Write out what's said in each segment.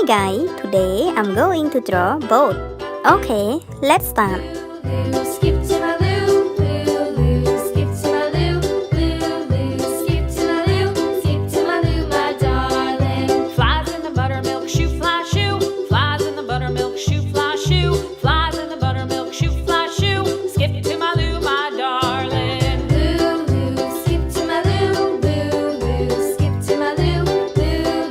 Hi guys, today I'm going to draw boat. Okay, let's start. Skip to my loo, loo, loo. Skip to my loo, loo, loo. Skip to my loo, skip to my loo, my darling. Flies in the buttermilk shoe, fly shoe. Flies in the buttermilk shoe, fly shoe. Flies in the buttermilk shoe, fly shoe. Skip to my loo, my darling. Loo, loo. Skip to my loo, loo, loo. Skip to my loo, loo,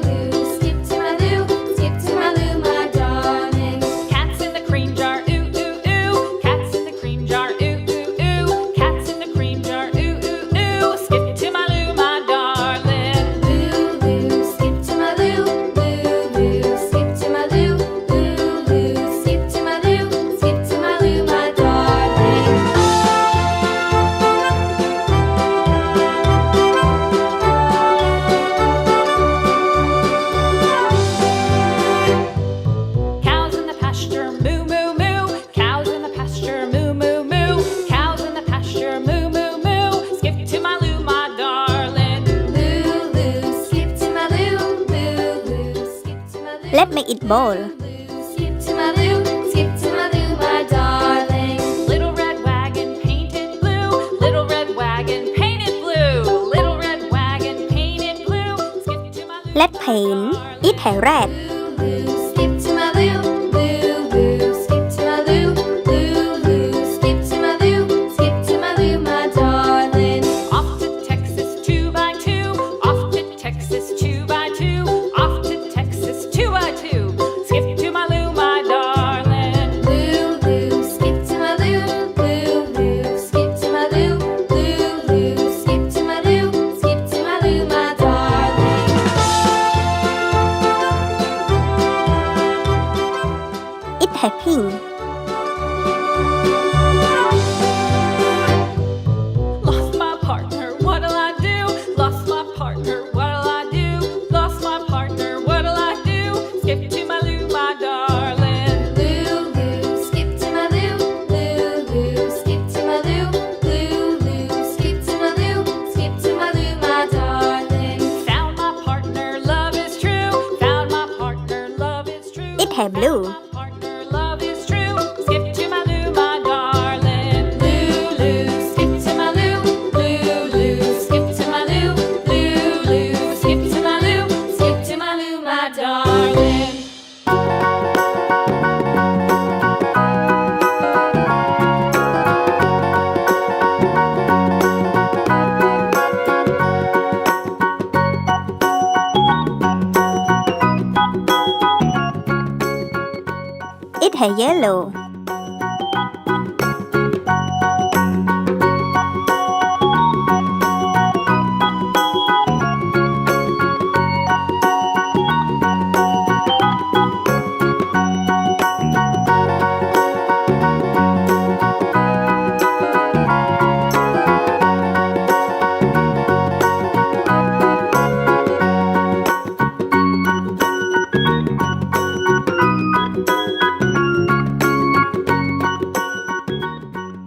loo. Skip to my loo, skip to my loo, my darling. Cats in the cream jar, ooh, ooh, ooh. Cats in the cream jar, ooh, ooh, ooh. Cats in the cream jar, ooh, ooh, ooh. Skip to my loo, my darling. Loo, loo. Skip to my loo, loo, loo. Skip to my loo, loo, loo. Skip to my loo, skip to my loo, my darling. Cows in the pasture, moo, moo, moo. Cows in the pasture, moo, moo, moo. Cows in the pasture, moo, moo, moo. Skip to my loo, my darling. Loo, loo. Skip to my loo, loo, loo. Skip to my loo. Let's make it bold. Skip to my loo, skip to my loo, my darling. Little red wagon painted blue. Little red wagon painted blue. Little red wagon painted blue. Skip to my loo. Let's paint it a red. Loo, loo. Skip to my loo, loo, loo. Skip to my loo, loo, loo. Skip to my loo, skip to my loo, my darling. Off to Texas 2x2. Off to Texas 2x2. Off to Texas 2x2. Skip to my loo, my darling. Loo, loo. Skip to my loo, loo, loo. Skip to my loo, loo, loo. Skip to my loo, skip to my loo, my darling. It's a pink. Lost my partner, what'll I do? Lost my partner, what'll I do? Lost my partner, what'll I do? Skip to my loo, my darling. Loo, loo. Skip to my loo, loo, loo. Skip to my loo, loo, loo. Skip to my loo, skip to my loo, my darling. Found my partner, love is true. Found my partner, love is true. It's a blue. My partner, love is true. Skip to my loo, my darling. Loo, loo. Skip to my loo, loo, loo. Skip to my loo, loo, loo. Skip to my loo, skip to my loo, my darling. It's a yellow.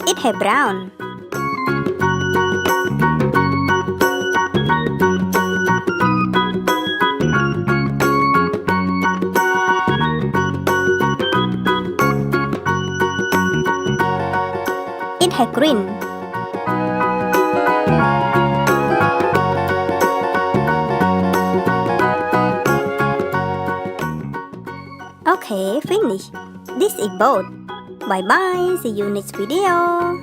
It's a brown. It's a green. Okay, finish. This is boat. Bye bye. See you next video.